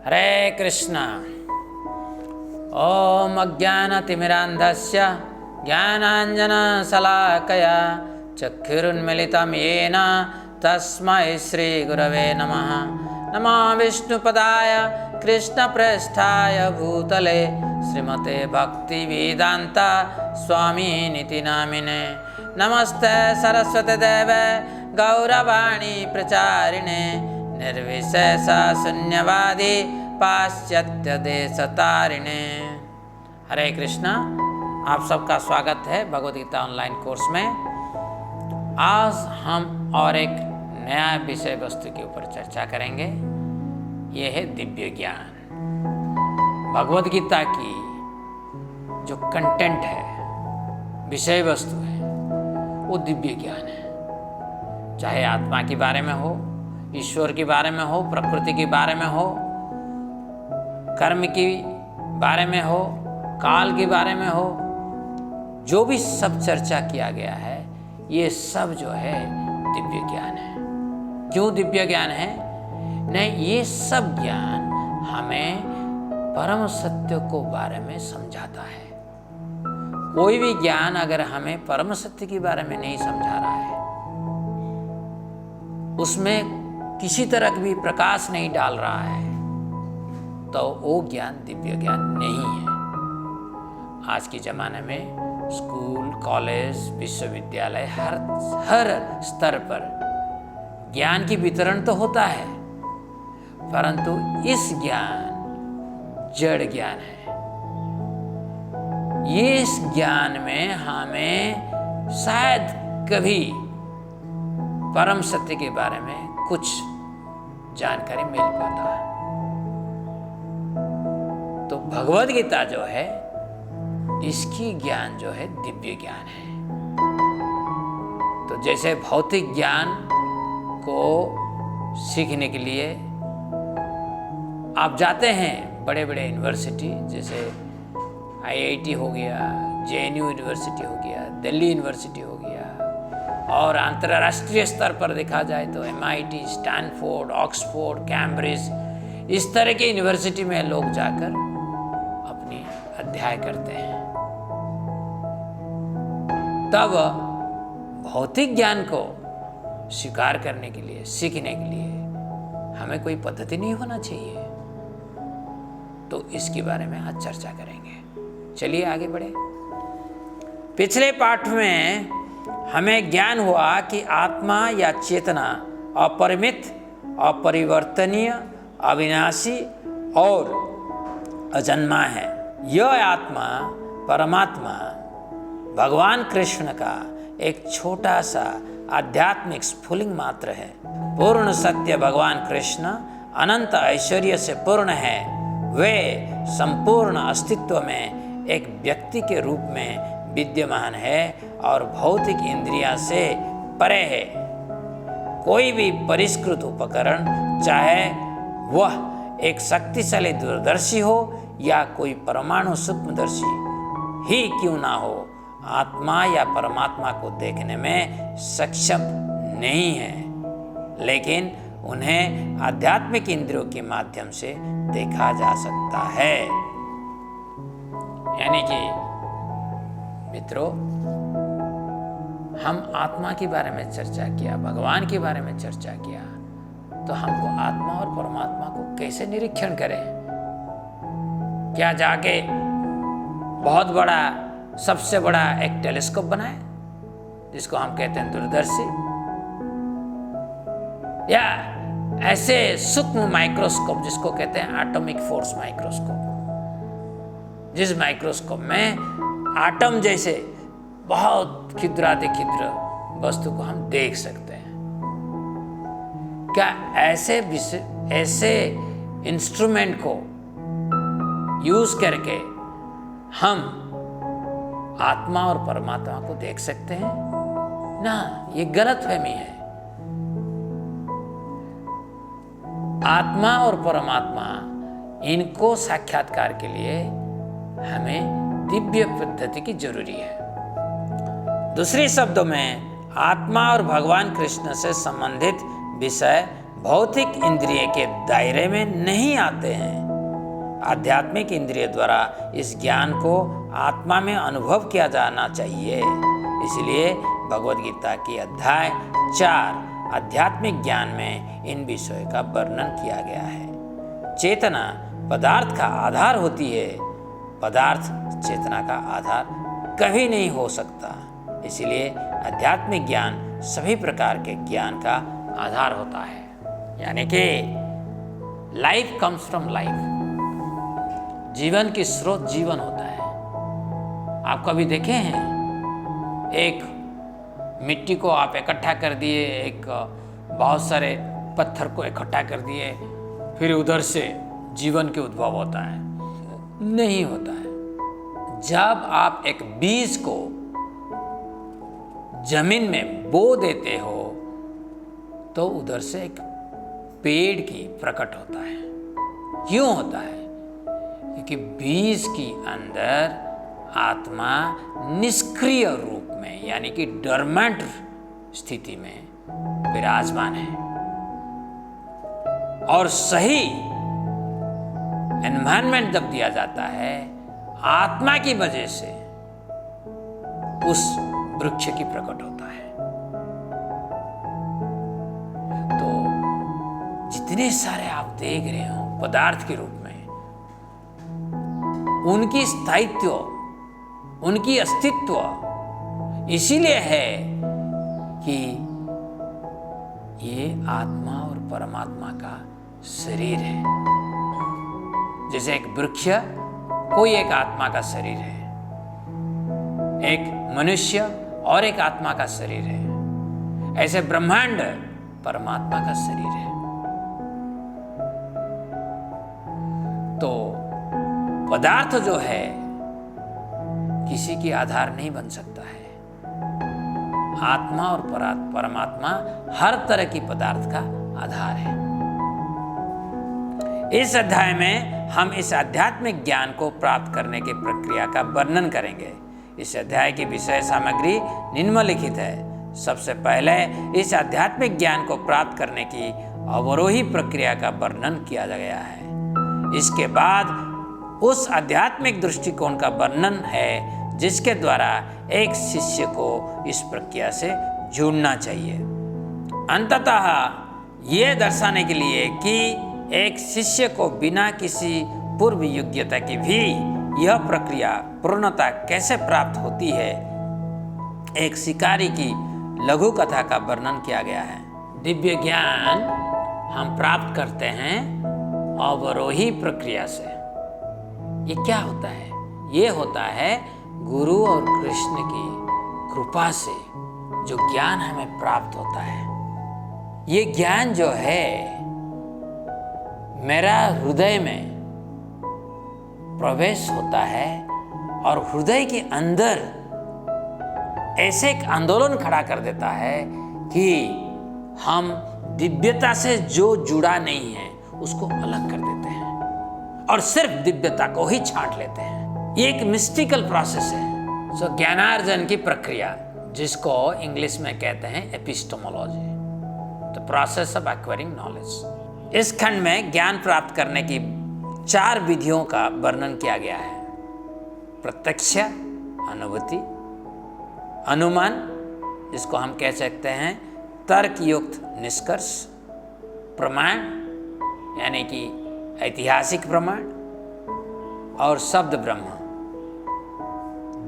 हरे कृष्ण। ओम अज्ञानतिमिरान्धस्य ज्ञानाञ्जनशलाकया चक्षुरुन्मीलितं येन तस्मै श्रीगुरवे नमः। नमो विष्णुपदाय कृष्णप्रेष्ठाय भूतले श्रीमते भक्तिवेदान्त स्वामिनिति नामिने। नमस्ते सरस्वती देवे गौरवाणी प्रचारिणे निर्विशेष शून्यवादी पाश्चात्य देश तारिणे। हरे कृष्णा। आप सबका स्वागत है भगवद गीता ऑनलाइन कोर्स में। आज हम और एक नया विषय वस्तु के ऊपर चर्चा करेंगे। ये है दिव्य ज्ञान। भगवद गीता की जो कंटेंट है, विषय वस्तु है, वो दिव्य ज्ञान है। चाहे आत्मा के बारे में हो, ईश्वर के बारे में हो, प्रकृति के बारे में हो, कर्म के बारे में हो, काल के बारे में हो, जो भी सब चर्चा किया गया है, ये सब जो है दिव्य ज्ञान है। क्यों दिव्य ज्ञान है? नहीं, ये सब ज्ञान हमें परम सत्य को बारे में समझाता है। कोई भी ज्ञान अगर हमें परम सत्य के बारे में नहीं समझा रहा है, उसमें किसी तरह भी प्रकाश नहीं डाल रहा है, तो वो ज्ञान दिव्य ज्ञान नहीं है। आज के ज़माने में स्कूल, कॉलेज, विश्वविद्यालय, हर स्तर पर ज्ञान की वितरण तो होता है, परंतु इस ज्ञान जड़ ज्ञान है। इस ज्ञान में हमें शायद कभी परम सत्य के बारे में कुछ जानकारी मिल पाता है। तो भगवद गीता जो है, इसकी ज्ञान जो है दिव्य ज्ञान है। तो जैसे भौतिक ज्ञान को सीखने के लिए आप जाते हैं बड़े बड़े यूनिवर्सिटी, जैसे IIT हो गया, JNU यूनिवर्सिटी हो गया, दिल्ली यूनिवर्सिटी हो गया, और अंतर्राष्ट्रीय स्तर पर देखा जाए तो MIT, स्टैनफोर्ड, ऑक्सफोर्ड, कैम्ब्रिज, इस तरह के यूनिवर्सिटी में लोग जाकर अपनी अध्ययन करते हैं। तब भौतिक ज्ञान को स्वीकार करने के लिए, सीखने के लिए हमें कोई पद्धति नहीं होना चाहिए। तो इसके बारे में आज चर्चा करेंगे। चलिए आगे बढ़े। पिछले पाठ में हमें ज्ञान हुआ कि आत्मा या चेतना अपरिमित, अपरिवर्तनीय, अविनाशी और अजन्मा है। यह आत्मा, परमात्मा, भगवान कृष्ण का एक छोटा सा आध्यात्मिक स्फुलिंग मात्र है। पूर्ण सत्य भगवान कृष्ण अनंत ऐश्वर्य से पूर्ण है। वे संपूर्ण अस्तित्व में एक व्यक्ति के रूप में विद्यमान है और भौतिक इंद्रियां से परे है। कोई भी परिष्कृत उपकरण, चाहे वह एक शक्तिशाली दूरदर्शी हो या कोई परमाणु सूक्ष्मदर्शी ही क्यों ना हो, आत्मा या परमात्मा को देखने में सक्षम नहीं है, लेकिन उन्हें आध्यात्मिक इंद्रियों के माध्यम से देखा जा सकता है। यानी कि मित्रों, हम आत्मा के बारे में चर्चा किया, भगवान के बारे में चर्चा किया, तो हमको आत्मा और परमात्मा को कैसे निरीक्षण करें? क्या जाके बहुत बड़ा, सबसे बड़ा एक टेलीस्कोप बनाए, जिसको हम कहते हैं दूरदर्शी, या ऐसे सूक्ष्म माइक्रोस्कोप जिसको कहते हैं एटॉमिक फोर्स माइक्रोस्कोप, जिस माइक्रोस्कोप में आटम जैसे बहुत क्षुद्राति क्षुद्र वस्तु को हम देख सकते हैं। क्या ऐसे इंस्ट्रूमेंट को यूज करके हम आत्मा और परमात्मा को देख सकते हैं? ना, ये गलतफहमी है। आत्मा और परमात्मा, इनको साक्षात्कार के लिए हमें दिव्य पद्धति की जरूरी है। दूसरे शब्दों में, आत्मा और भगवान कृष्ण से संबंधित विषय भौतिक इंद्रिय के दायरे में नहीं आते हैं। आध्यात्मिक इंद्रिय द्वारा इस ज्ञान को आत्मा में अनुभव किया जाना चाहिए। इसलिए भगवद गीता की अध्याय 4 आध्यात्मिक ज्ञान में इन विषयों का वर्णन किया गया है। चेतना पदार्थ का आधार होती है, पदार्थ चेतना का आधार कभी नहीं हो सकता। इसलिए आध्यात्मिक ज्ञान सभी प्रकार के ज्ञान का आधार होता है। यानी कि लाइफ कम्स फ्रॉम लाइफ, जीवन की स्रोत जीवन होता है। आप कभी देखे हैं, एक मिट्टी को आप इकट्ठा कर दिए, एक बहुत सारे पत्थर को इकट्ठा कर दिए, फिर उधर से जीवन के उद्भव होता है? नहीं होता है। जब आप एक बीज को जमीन में बो देते हो तो उधर से एक पेड़ की प्रकट होता है। क्यों होता है? क्योंकि बीज की अंदर आत्मा निष्क्रिय रूप में, यानी कि डोरमेंट स्थिति में विराजमान है, और सही एनवायरनमेंट जब दिया जाता है आत्मा की वजह से उस वृक्ष की प्रकट होता है। तो जितने सारे आप देख रहे हो पदार्थ के रूप में, उनकी स्थायित्व, उनकी अस्तित्व इसीलिए है कि ये आत्मा और परमात्मा का शरीर है। जैसे एक वृक्ष कोई एक आत्मा का शरीर है, एक मनुष्य और एक आत्मा का शरीर है, ऐसे ब्रह्मांड परमात्मा का शरीर है। तो पदार्थ जो है किसी की आधार नहीं बन सकता है। आत्मा और परमात्मा हर तरह की पदार्थ का आधार है। इस अध्याय में हम इस आध्यात्मिक ज्ञान को प्राप्त करने की प्रक्रिया का वर्णन करेंगे। इस अध्याय की विषय सामग्री निम्नलिखित है। सबसे पहले इस आध्यात्मिक ज्ञान को प्राप्त करने की अवरोही प्रक्रिया का वर्णन किया गया है। इसके बाद उस आध्यात्मिक दृष्टिकोण का वर्णन है जिसके द्वारा एक शिष्य को इस प्रक्रिया से जुड़ना चाहिए। अंततः ये दर्शाने के लिए कि एक शिष्य को बिना किसी पूर्व योग्यता की भी यह प्रक्रिया पूर्णता कैसे प्राप्त होती है, एक शिकारी की लघु कथा का वर्णन किया गया है। दिव्य ज्ञान हम प्राप्त करते हैं अवरोही प्रक्रिया से। ये क्या होता है? ये होता है गुरु और कृष्ण की कृपा से जो ज्ञान हमें प्राप्त होता है। ये ज्ञान जो है मेरा हृदय में प्रवेश होता है और हृदय के अंदर ऐसे एक आंदोलन खड़ा कर देता है कि हम दिव्यता से जो जुड़ा नहीं है उसको अलग कर देते हैं और सिर्फ दिव्यता को ही छांट लेते हैं। ये एक मिस्टिकल प्रोसेस है। सो ज्ञानार्जन की प्रक्रिया, जिसको इंग्लिश में कहते हैं epistemology, the process of acquiring knowledge. इस खंड में ज्ञान प्राप्त करने की 4 विधियों का वर्णन किया गया है। प्रत्यक्ष अनुभूति, अनुमान, जिसको हम कह सकते हैं तर्क युक्त निष्कर्ष, प्रमाण यानी कि ऐतिहासिक प्रमाण, और शब्द ब्रह्म,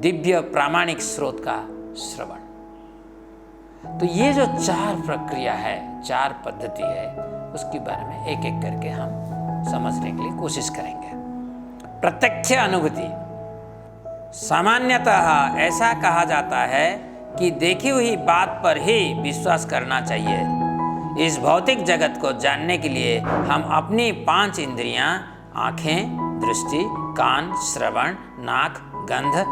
दिव्य प्रामाणिक स्रोत का श्रवण। तो ये जो 4 प्रक्रिया है, 4 पद्धति है, उसके बारे में एक एक करके हम समझने के लिए कोशिश करेंगे। प्रत्यक्ष अनुभूति। सामान्यतः ऐसा कहा जाता है कि देखी हुई बात पर ही विश्वास करना चाहिए। इस भौतिक जगत को जानने के लिए हम अपनी 5 इंद्रियां, आँखें, दृष्टि, कान, श्रवण, नाक, गंध,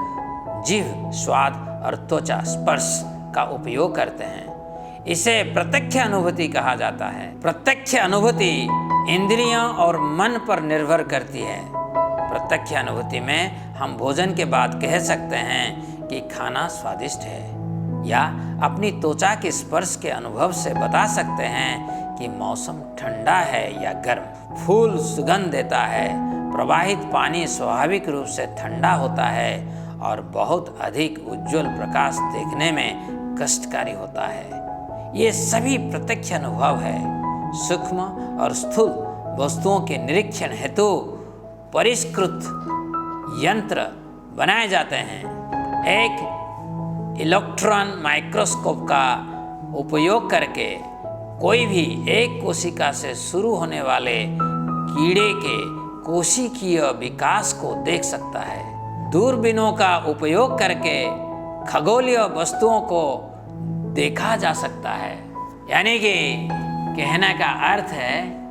जिह्व, स्वाद और त्वचा, स्पर्श का उपयोग करते हैं। इसे प्रत्यक्ष अनुभूति कहा जाता है। प्रत्यक्ष अनुभूति इंद्रियों और मन पर निर्भर करती है। प्रत्यक्ष अनुभूति में हम भोजन के बाद कह सकते हैं कि खाना स्वादिष्ट है या अपनी त्वचा के स्पर्श के अनुभव से बता सकते हैं कि मौसम ठंडा है या गर्म। फूल सुगंध देता है, प्रवाहित पानी स्वाभाविक रूप से ठंडा होता है और बहुत अधिक उज्जवल प्रकाश देखने में कष्टकारी होता है। ये सभी प्रत्यक्ष अनुभव है। सूक्ष्म और स्थूल वस्तुओं के निरीक्षण हेतु परिष्कृत यंत्र बनाए जाते हैं। एक इलेक्ट्रॉन माइक्रोस्कोप का उपयोग करके कोई भी एक कोशिका से शुरू होने वाले कीड़े के कोशिकीय विकास को देख सकता है। दूरबीनों का उपयोग करके खगोलीय वस्तुओं को देखा जा सकता है। यानी कि कहने का अर्थ है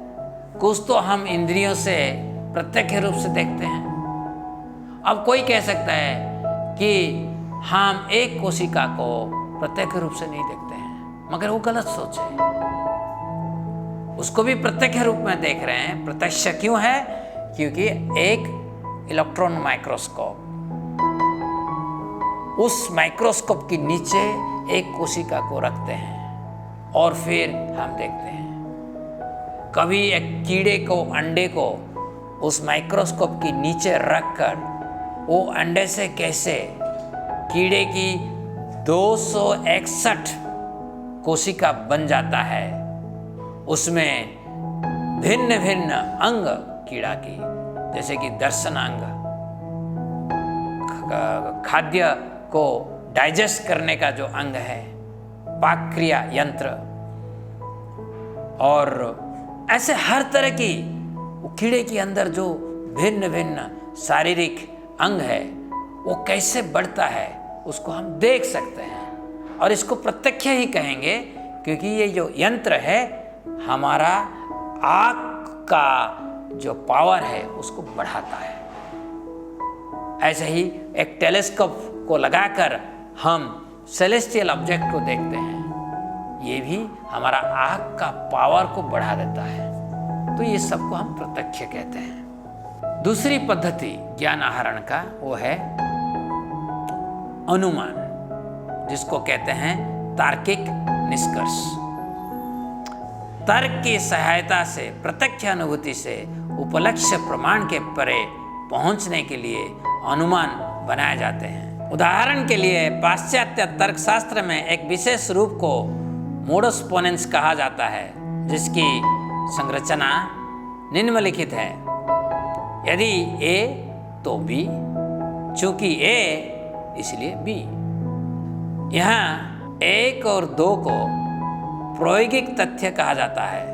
कुछ तो हम इंद्रियों से प्रत्यक्ष रूप से देखते हैं। अब कोई कह सकता है कि हम एक कोशिका को प्रत्यक्ष रूप से नहीं देखते हैं, मगर वो गलत सोच है। उसको भी प्रत्यक्ष रूप में देख रहे हैं। प्रत्यक्ष क्यों है? क्योंकि एक इलेक्ट्रॉन माइक्रोस्कोप, उस माइक्रोस्कोप के नीचे एक कोशिका को रखते हैं और फिर हम देखते हैं। कभी एक कीड़े को, अंडे को उस माइक्रोस्कोप के नीचे रखकर वो अंडे से कैसे कीड़े की 261 कोशिका बन जाता है। उसमें भिन्न भिन्न अंग कीड़ा की, जैसे कि दर्शन अंग, खाद्य को डाइजेस्ट करने का जो अंग है, पाक क्रिया यंत्र, और ऐसे हर तरह की कीड़े के अंदर जो भिन्न भिन्न शारीरिक अंग है वो कैसे बढ़ता है उसको हम देख सकते हैं। और इसको प्रत्यक्ष ही कहेंगे क्योंकि ये जो यंत्र है हमारा आँख का जो पावर है उसको बढ़ाता है। ऐसे ही एक टेलीस्कोप को लगाकर हम सेलेस्टियल ऑब्जेक्ट को देखते हैं, ये भी हमारा आँख का पावर को बढ़ा देता है। तो ये सबको हम प्रत्यक्ष कहते हैं। दूसरी पद्धति ज्ञान आहरण का वो है अनुमान, जिसको कहते हैं तार्किक निष्कर्ष। तर्क की सहायता से प्रत्यक्ष अनुभूति से उपलक्ष्य प्रमाण के परे पहुंचने के लिए अनुमान बनाए जाते हैं। उदाहरण के लिए पाश्चात्य तर्कशास्त्र में एक विशेष रूप को मोडस पोनेंस कहा जाता है, जिसकी संरचना निम्नलिखित है। यदि ए तो बी, चूंकि ए इसलिए बी। यहाँ 1 और 2 को प्रायोगिक तथ्य कहा जाता है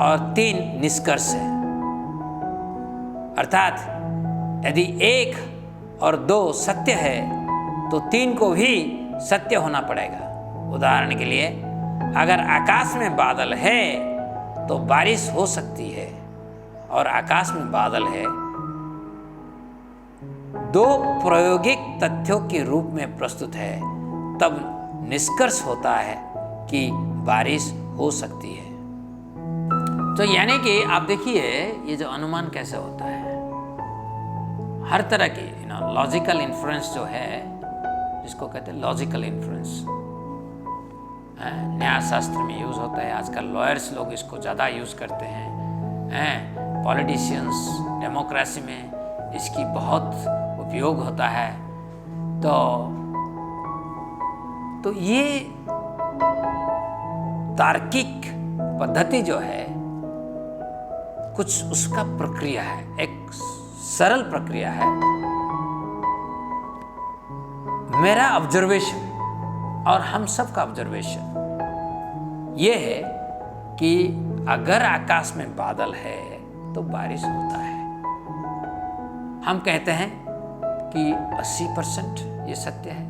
और 3 निष्कर्ष है। अर्थात यदि 1 और 2 सत्य है तो 3 को भी सत्य होना पड़ेगा। उदाहरण के लिए अगर आकाश में बादल है तो बारिश हो सकती है, और आकाश में बादल है 2 प्रायोगिक तथ्यों के रूप में प्रस्तुत है, तब निष्कर्ष होता है कि बारिश हो सकती है। तो यानी कि आप देखिए ये जो अनुमान कैसे होता है, हर तरह की लॉजिकल इन्फ्रेंस जो है, जिसको कहते हैं लॉजिकल इन्फ्रेंस, न्याय शास्त्र में यूज होता है। आजकल लॉयर्स लोग इसको ज़्यादा यूज करते हैं। पॉलिटिशियंस, डेमोक्रेसी में इसकी बहुत उपयोग होता है। तो ये तार्किक पद्धति जो है कुछ उसका प्रक्रिया है, एक सरल प्रक्रिया है। मेरा ऑब्जर्वेशन और हम सब का ऑब्जर्वेशन ये है कि अगर आकाश में बादल है तो बारिश होता है। हम कहते हैं कि 80% ये सत्य है,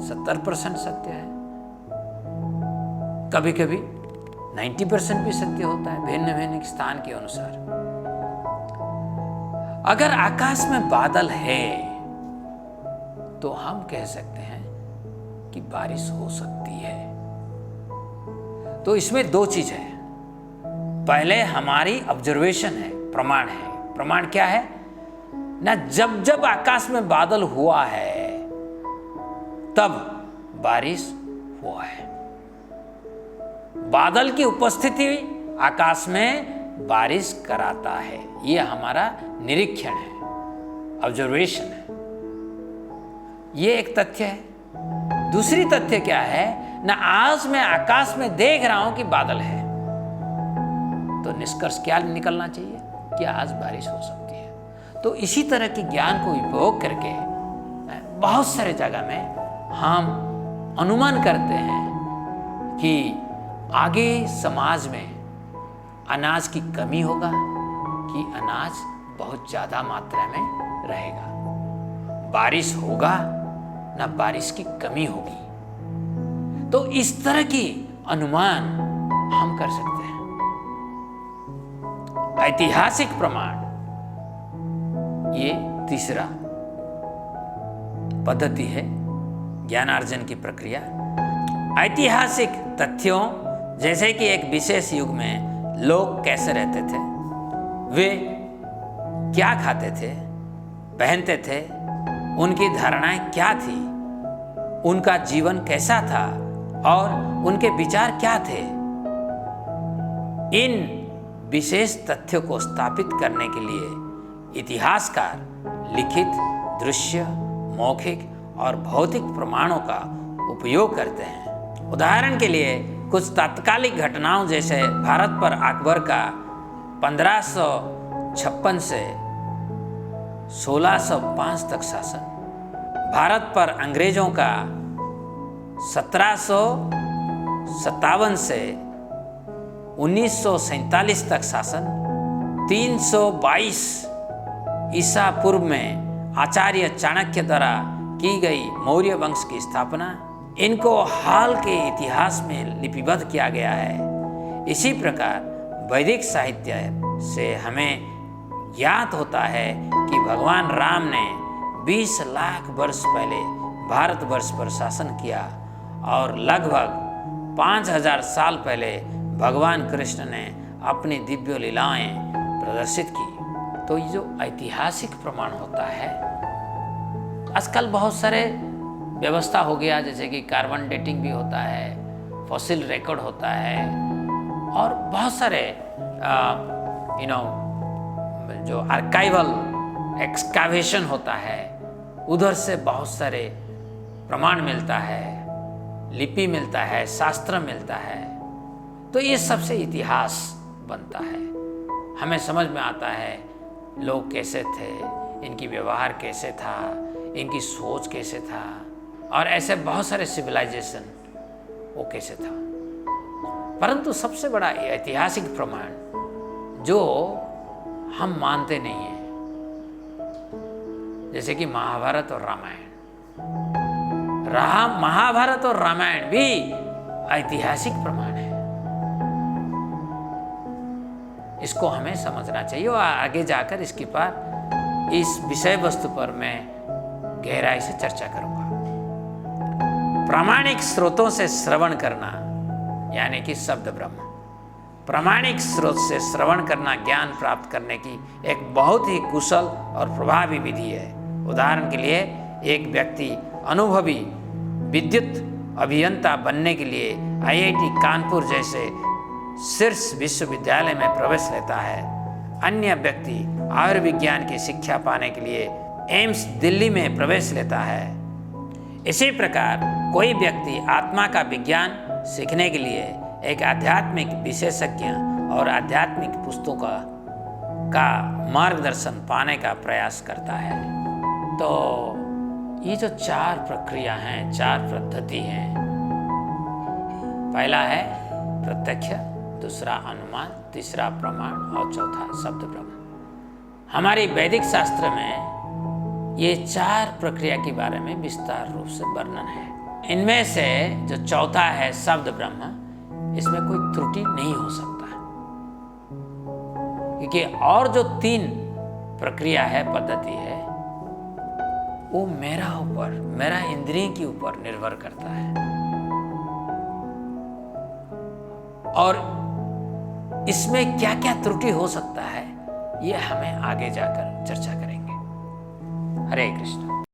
70% सत्य है, कभी कभी 90% भी सत्य होता है, भिन्न भिन्न स्थान के अनुसार। अगर आकाश में बादल है तो हम कह सकते हैं कि बारिश हो सकती है। तो इसमें 2 चीज है। पहले हमारी ऑब्जर्वेशन है, प्रमाण है। प्रमाण क्या है ना, जब जब आकाश में बादल हुआ है तब बारिश हुआ है। बादल की उपस्थिति आकाश में बारिश कराता है, यह हमारा निरीक्षण है, ऑब्जर्वेशन है। यह एक तथ्य है। दूसरी तथ्य क्या है ना, आज मैं आकाश में देख रहा हूं कि बादल है, तो निष्कर्ष क्या निकलना चाहिए कि आज बारिश हो सकती है। तो इसी तरह के ज्ञान को उपयोग करके बहुत सारे जगह में हम अनुमान करते हैं कि आगे समाज में अनाज की कमी होगा कि अनाज बहुत ज़्यादा मात्रा में रहेगा, बारिश होगा ना बारिश की कमी होगी। तो इस तरह की अनुमान हम कर सकते हैं। ऐतिहासिक प्रमाण, ये तीसरा पद्धति है ज्ञानार्जन की प्रक्रिया। ऐतिहासिक तथ्यों, जैसे कि एक विशेष युग में लोग कैसे रहते थे, वे क्या खाते थे, पहनते थे, उनकी धारणाएं क्या थी, उनका जीवन कैसा था और उनके विचार क्या थे, इन विशेष तथ्यों को स्थापित करने के लिए इतिहासकार लिखित, दृश्य, मौखिक और भौतिक प्रमाणों का उपयोग करते हैं। उदाहरण के लिए कुछ तात्कालिक घटनाओं, जैसे भारत पर अकबर का 1556 से 1605 तक शासन, भारत पर अंग्रेजों का 1757 से 1947 तक शासन, 322 ईसा पूर्व में आचार्य चाणक्य द्वारा की गई मौर्य वंश की स्थापना, इनको हाल के इतिहास में लिपिबद्ध किया गया है। इसी प्रकार वैदिक साहित्य से हमें ज्ञात होता है कि भगवान राम ने 20 लाख वर्ष पहले भारतवर्ष पर शासन किया और लगभग 5000 साल पहले भगवान कृष्ण ने अपनी दिव्य लीलाएं प्रदर्शित की। तो ये जो ऐतिहासिक प्रमाण होता है, आजकल बहुत सारे व्यवस्था हो गया, जैसे कि कार्बन डेटिंग भी होता है, फॉसिल रिकॉर्ड होता है और बहुत सारे जो आर्काइवल एक्सकावेशन होता है, उधर से बहुत सारे प्रमाण मिलता है, लिपि मिलता है, शास्त्र मिलता है। तो ये सबसे इतिहास बनता है, हमें समझ में आता है लोग कैसे थे, इनकी व्यवहार कैसे था, इनकी सोच कैसे था, और ऐसे बहुत सारे सिविलाइजेशन वो कैसे था। परंतु सबसे बड़ा ऐतिहासिक प्रमाण जो हम मानते नहीं हैं, जैसे कि महाभारत और रामायण। महाभारत और रामायण भी ऐतिहासिक प्रमाण है, इसको हमें समझना चाहिए। और आगे जाकर इसके पर इस विषय वस्तु पर मैं गहराई से चर्चा करूंगा। प्रामाणिक स्रोतों से श्रवण करना, यानी कि शब्द ब्रह्म। प्रामाणिक स्रोत से श्रवण करना ज्ञान प्राप्त करने की एक बहुत ही कुशल और प्रभावी विधि है। उदाहरण के लिए, एक व्यक्ति अनुभवी विद्युत अभियंता बनने के लिए IIT कानपुर जैसे शीर्ष विश्वविद्यालय में प्रवेश लेता है। अन्य व्यक्ति आयुर्विज्ञान की शिक्षा पाने के लिए एम्स दिल्ली में प्रवेश लेता है। इसी प्रकार कोई व्यक्ति आत्मा का विज्ञान सीखने के लिए एक आध्यात्मिक विशेषज्ञ और आध्यात्मिक पुस्तकों का मार्गदर्शन पाने का प्रयास करता है। तो ये जो 4 प्रक्रिया हैं, 4 पद्धति हैं, पहला है प्रत्यक्ष, दूसरा अनुमान, तीसरा प्रमाण और चौथा शब्द ब्रह्म। हमारी वैदिक शास्त्र में ये 4 प्रक्रिया के बारे में विस्तार रूप से वर्णन है। इनमें से जो चौथा है शब्द ब्रह्म, इसमें कोई त्रुटि नहीं हो सकता, क्योंकि और जो 3 प्रक्रिया है, पद्धति है, वो मेरा इंद्रिय के ऊपर निर्भर करता है। और इसमें क्या क्या त्रुटि हो सकता है, ये हमें आगे जाकर चर्चा करेंगे। हरे कृष्ण।